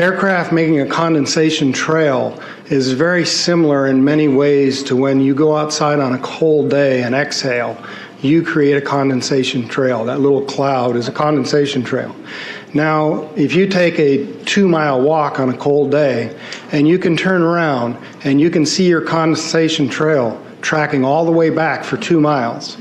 Aircraft making a condensation trail is very similar in many ways to when you go outside on a cold day and exhale. You create a condensation trail. That little cloud is a condensation trail. Now, if you take a 2-mile walk on a cold day and you can turn around and you can see your condensation trail tracking all the way back for 2 miles.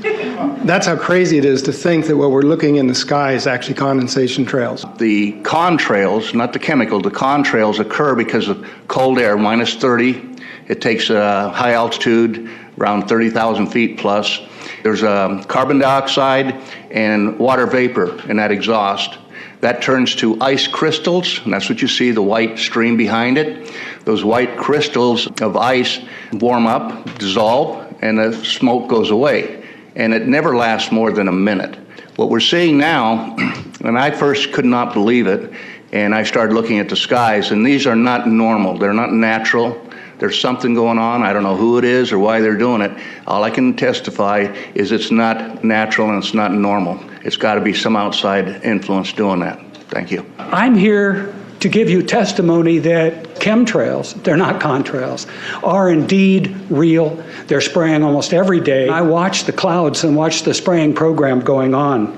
That's how crazy it is to think that what we're looking in the sky is actually condensation trails. The contrails, not the chemical, the contrails occur because of cold air, minus 30. It takes high altitude, around 30,000 feet plus. There's carbon dioxide and water vapor in that exhaust. That turns to ice crystals, and that's what you see, the white stream behind it. Those white crystals of ice warm up, dissolve, and the smoke goes away. And it never lasts more than a minute. What we're seeing now, and I first could not believe it, and I started looking at the skies, and these are not normal. They're not natural. There's something going on. I don't know who it is or why they're doing it. All I can testify is it's not natural and it's not normal. It's got to be some outside influence doing that. Thank you. I'm here to give you testimony that chemtrails, they're not contrails, are indeed real. They're spraying almost every day. I watch the clouds and watch the spraying program going on.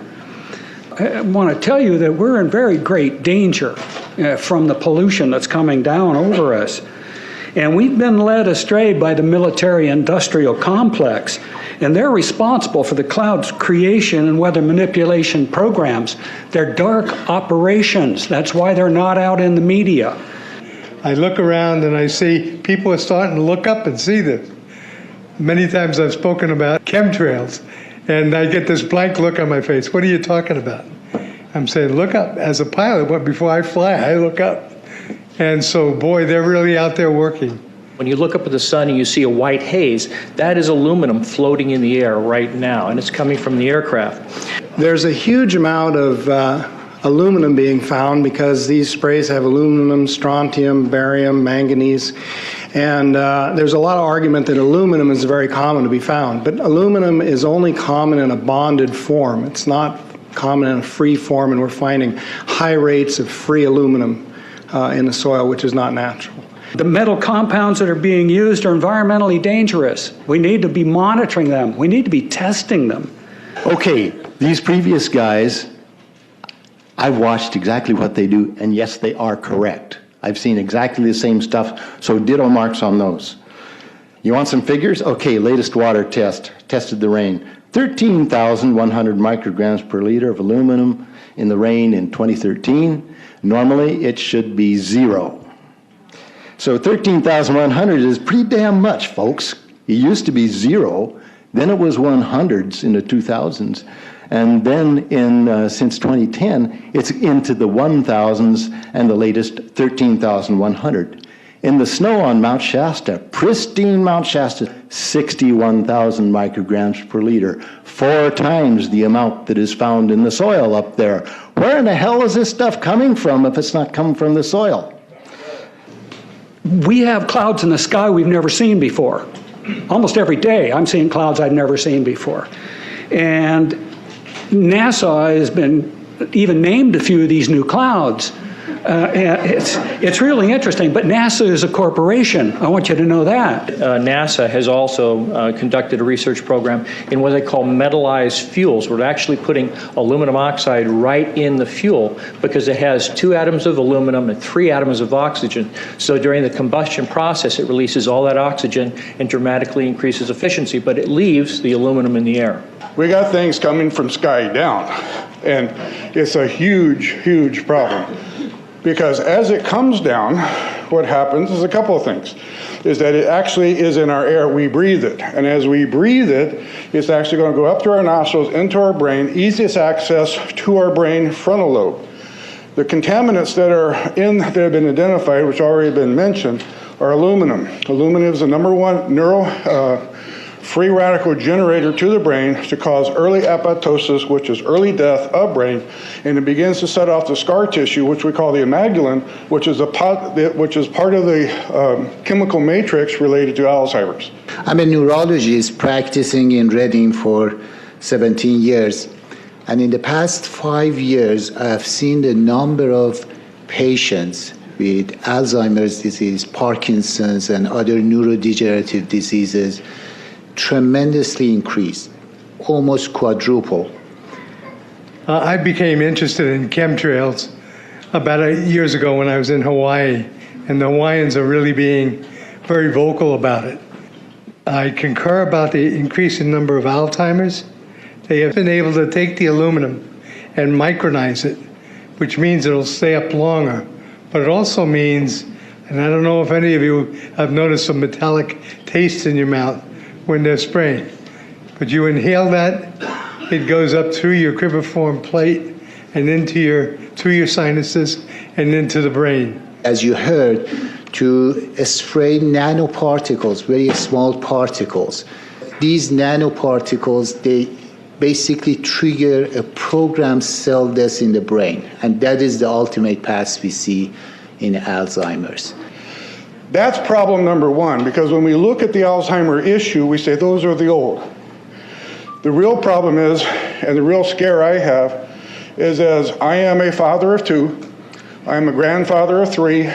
I want to tell you that we're in very great danger from the pollution that's coming down over us. And we've been led astray by the military-industrial complex, and they're responsible for the cloud's creation and weather manipulation programs. They're dark operations. That's why they're not out in the media. I look around and I see people are starting to look up and see this. Many times I've spoken about chemtrails, and I get this blank look on my face. What are you talking about? I'm saying, look up. As a pilot, before I fly, I look up. And so, boy, they're really out there working. When you look up at the sun and you see a white haze, that is aluminum floating in the air right now, and it's coming from the aircraft. There's a huge amount of aluminum being found because these sprays have aluminum, strontium, barium, manganese, and there's a lot of argument that aluminum is very common to be found, but aluminum is only common in a bonded form. It's not common in a free form, and we're finding high rates of free aluminum in the soil, which is not natural. The metal compounds that are being used are environmentally dangerous. We need to be monitoring them. We need to be testing them. Okay, these previous guys, I've watched exactly what they do, and yes, they are correct. I've seen exactly the same stuff, so ditto marks on those. You want some figures? Okay, latest water test, tested the rain. 13,100 micrograms per liter of aluminum in the rain in 2013. Normally, it should be 0. So 13,100 is pretty damn much, folks. It used to be 0, then it was 100s in the 2000s, and then since 2010, it's into the 1,000s and the latest 13,100. In the snow on Mount Shasta, pristine Mount Shasta, 61,000 micrograms per liter, 4 times the amount that is found in the soil up there. Where in the hell is this stuff coming from if it's not coming from the soil? We have clouds in the sky we've never seen before. Almost every day I'm seeing clouds I've never seen before. And NASA has been even named a few of these new clouds. It's really interesting, but NASA is a corporation. I want you to know that. NASA has also conducted a research program in what they call metallized fuels. We're actually putting aluminum oxide right in the fuel because it has 2 atoms of aluminum and 3 atoms of oxygen. So during the combustion process, it releases all that oxygen and dramatically increases efficiency, but it leaves the aluminum in the air. We got things coming from sky down, and it's a huge, huge problem. Because as it comes down, what happens is a couple of things. Is that it actually is in our air, we breathe it. And as we breathe it, it's actually going to go up through our nostrils, into our brain, easiest access to our brain frontal lobe. The contaminants that have been identified, which already been mentioned, are aluminum. Aluminum is the #1 free radical generator to the brain to cause early apoptosis, which is early death of brain, and it begins to set off the scar tissue, which we call the amygdalin, which is part of the chemical matrix related to Alzheimer's. I'm a neurologist practicing in Reading for 17 years, and in the past 5 years, I have seen the number of patients with Alzheimer's disease, Parkinson's, and other neurodegenerative diseases tremendously increased, almost quadruple. I became interested in chemtrails about 8 years ago when I was in Hawaii, and the Hawaiians are really being very vocal about it. I concur about the increasing number of Alzheimer's. They have been able to take the aluminum and micronize it, which means it'll stay up longer. But it also means, and I don't know if any of you have noticed some metallic taste in your mouth when they're spraying, but you inhale that, it goes up through your cribriform plate and through your sinuses and into the brain. As you heard, to spray nanoparticles, very small particles. These nanoparticles, they basically trigger a programmed cell death in the brain, and that is the ultimate path we see in Alzheimer's. That's problem number one, because when we look at the Alzheimer issue, we say those are the old. The real problem is, and the real scare I have, is as I am a father of 2, I am a grandfather of 3.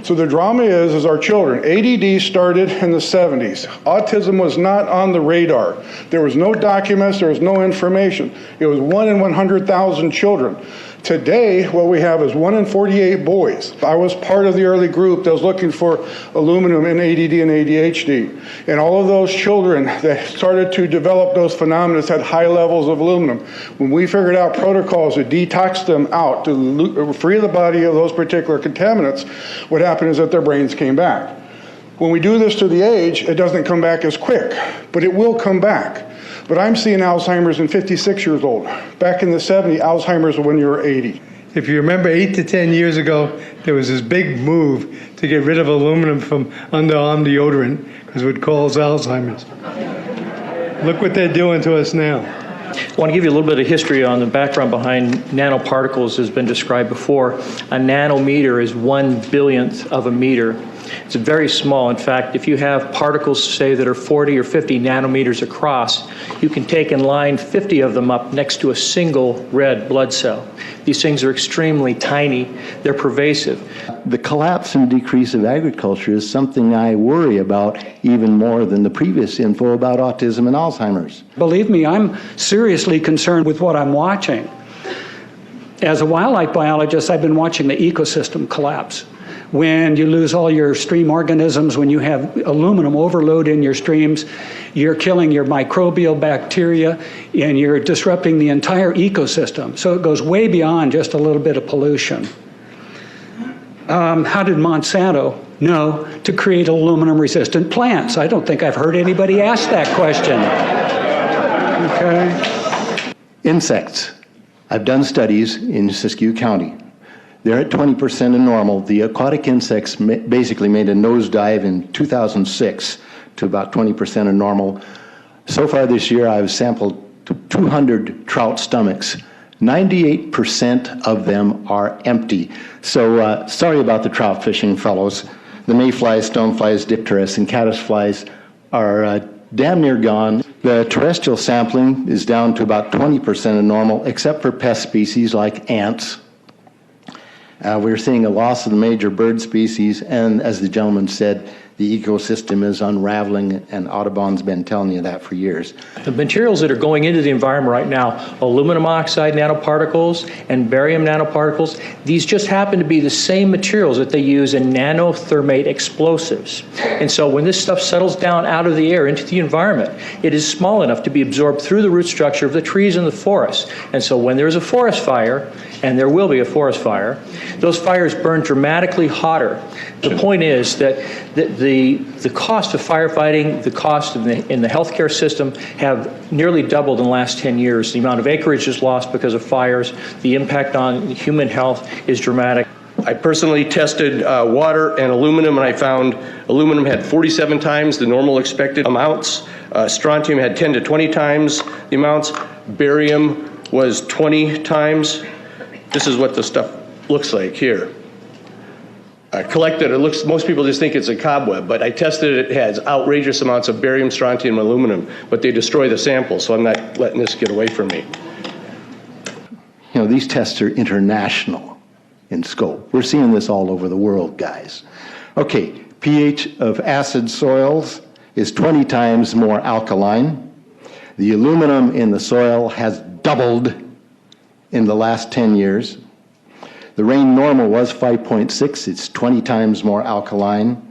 So the drama is our children. ADD started in the 70s. Autism was not on the radar. There was no documents, there was no information. It was 1 in 100,000 children. Today, what we have is 1 in 48 boys. I was part of the early group that was looking for aluminum in ADD and ADHD. And all of those children that started to develop those phenomena had high levels of aluminum. When we figured out protocols to detox them out, to free the body of those particular contaminants, what happened is that their brains came back. When we do this to the age, it doesn't come back as quick, but it will come back. But I'm seeing Alzheimer's in 56 years old. Back in the 70s, Alzheimer's when you were 80. If you remember 8 to 10 years ago, there was this big move to get rid of aluminum from underarm deodorant because it would cause Alzheimer's. Look what they're doing to us now. I want to give you a little bit of history on the background behind nanoparticles has been described before. A nanometer is 1/billionth of a meter. It's very small. In fact, if you have particles, say, that are 40 or 50 nanometers across, you can take and line 50 of them up next to a single red blood cell. These things are extremely tiny. They're pervasive. The collapse and decrease of agriculture is something I worry about even more than the previous info about autism and Alzheimer's. Believe me, I'm seriously concerned with what I'm watching. As a wildlife biologist, I've been watching the ecosystem collapse. When you lose all your stream organisms, when you have aluminum overload in your streams, you're killing your microbial bacteria and you're disrupting the entire ecosystem. So it goes way beyond just a little bit of pollution. How did Monsanto know to create aluminum-resistant plants? I don't think I've heard anybody ask that question. Okay. Insects. I've done studies in Siskiyou County. They're at 20% of normal. The aquatic insects basically made a nosedive in 2006 to about 20% of normal. So far this year, I've sampled 200 trout stomachs. 98% of them are empty. So sorry about the trout fishing, fellows. The mayflies, stoneflies, dipterus, and caddisflies are damn near gone. The terrestrial sampling is down to about 20% of normal, except for pest species like ants. We're seeing a loss of the major bird species, and as the gentleman said, the ecosystem is unraveling, and Audubon's been telling you that for years. The materials that are going into the environment right now, aluminum oxide nanoparticles and barium nanoparticles, these just happen to be the same materials that they use in nanothermate explosives. And so when this stuff settles down out of the air into the environment, it is small enough to be absorbed through the root structure of the trees in the forest. And so when there's a forest fire, and there will be a forest fire, those fires burn dramatically hotter. The point is that the cost of firefighting, the cost in the healthcare system have nearly doubled in the last 10 years. The amount of acreage is lost because of fires. The impact on human health is dramatic. I personally tested water and aluminum, and I found aluminum had 47 times the normal expected amounts. Strontium had 10 to 20 times the amounts. Barium was 20 times. This is what the stuff looks like here. Collected, it looks, most people just think it's a cobweb, but I tested it, it has outrageous amounts of barium, strontium, and aluminum, but they destroy the sample, so I'm not letting this get away from me. You know, these tests are international. in scope. We're seeing this all over the world, guys. Okay, pH of acid soils is 20 times more alkaline. The aluminum in the soil has doubled in the last 10 years. The rain normal was 5.6. It's 20 times more alkaline.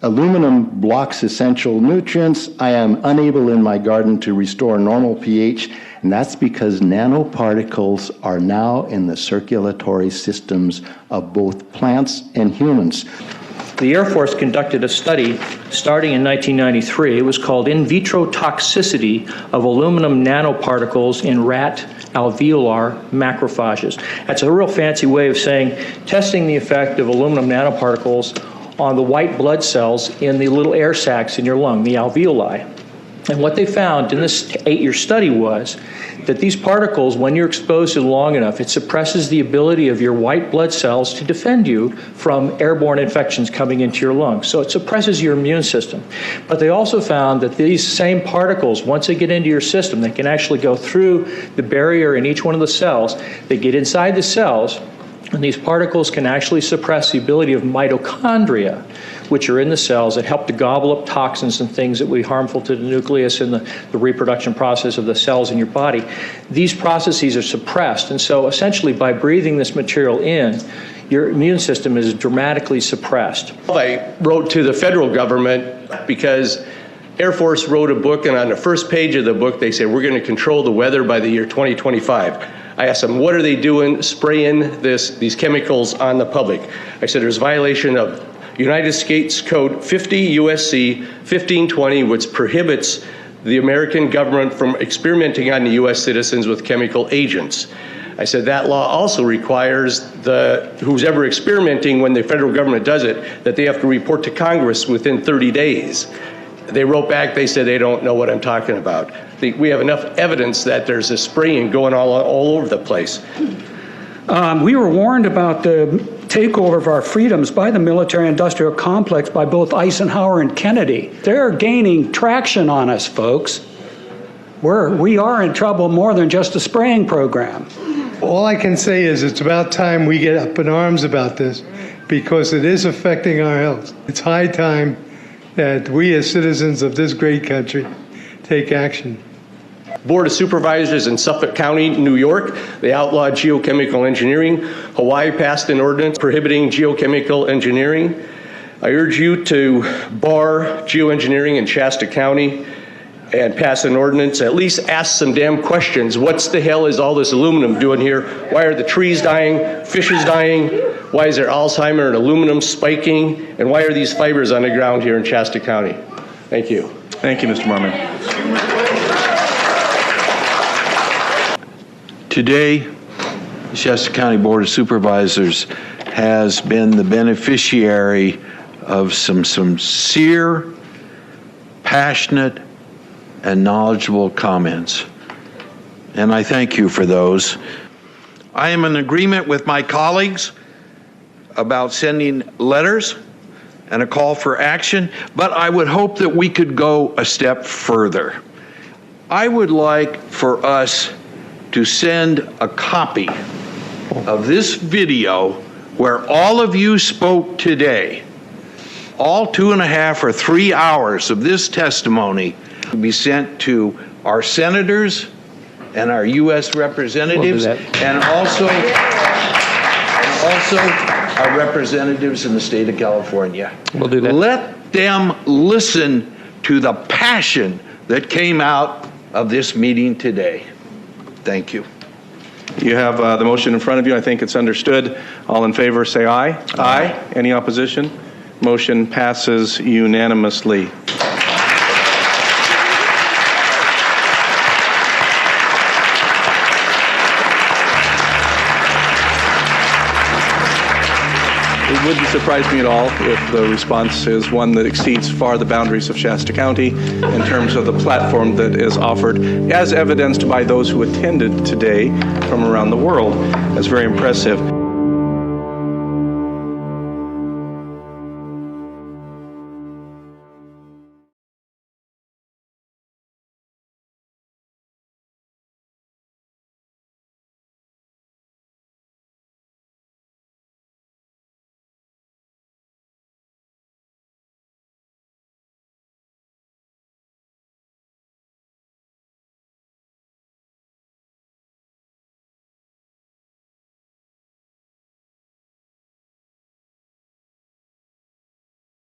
Aluminum blocks essential nutrients. I am unable in my garden to restore normal pH, and that's because nanoparticles are now in the circulatory systems of both plants and humans. The Air Force conducted a study starting in 1993. It was called In Vitro Toxicity of Aluminum Nanoparticles in Rat Alveolar Macrophages. That's a real fancy way of saying testing the effect of aluminum nanoparticles on the white blood cells in the little air sacs in your lung, the alveoli. And what they found in this 8-year study was that these particles, when you're exposed to them long enough, it suppresses the ability of your white blood cells to defend you from airborne infections coming into your lungs. So it suppresses your immune system. But they also found that these same particles, once they get into your system, they can actually go through the barrier in each one of the cells. They get inside the cells, and these particles can actually suppress the ability of mitochondria, which are in the cells that help to gobble up toxins and things that would be harmful to the nucleus and the reproduction process of the cells in your body. These processes are suppressed, and so essentially by breathing this material in, your immune system is dramatically suppressed. I wrote to the federal government because Air Force wrote a book, and on the first page of the book they said, we're going to control the weather by the year 2025. I asked them, what are they doing spraying these chemicals on the public? I said, there's violation of United States Code 50 USC 1520, which prohibits the American government from experimenting on the U.S. citizens with chemical agents. I said that law also requires who's ever experimenting, when the federal government does it, that they have to report to Congress within 30 days. They wrote back, they said they don't know what I'm talking about. We have enough evidence that there's a spraying going all over the place. We were warned about the takeover of our freedoms by the military-industrial complex by both Eisenhower and Kennedy. They're gaining traction on us, folks. We are in trouble more than just a spraying program. All I can say is it's about time we get up in arms about this, because it is affecting our health. It's high time that we as citizens of this great country take action. Board of Supervisors in Suffolk County, New York, they outlawed geochemical engineering. Hawaii passed an ordinance prohibiting geochemical engineering. I urge you to bar geoengineering in Shasta County and pass an ordinance. At least ask some damn questions. What the hell is all this aluminum doing here? Why are the trees dying, fishes dying? Why is there Alzheimer and aluminum spiking? And why are these fibers on the ground here in Shasta County? Thank you. Thank you, Mr. Marmon. Today, the Shasta County Board of Supervisors has been the beneficiary of some sincere, passionate, and knowledgeable comments. And I thank you for those. I am in agreement with my colleagues about sending letters and a call for action, but I would hope that we could go a step further. I would like for us to send a copy of this video where all of you spoke today, all 2.5 or 3 hours of this testimony, to be sent to our senators and our U.S. representatives, and also our representatives in the state of California. We'll do that. Let them listen to the passion that came out of this meeting today. Thank you. You have the motion in front of you. I think it's understood. All in favor, say aye. Aye. Any opposition? Motion passes unanimously. It wouldn't surprise me at all if the response is one that exceeds far the boundaries of Shasta County in terms of the platform that is offered, as evidenced by those who attended today from around the world. That's very impressive.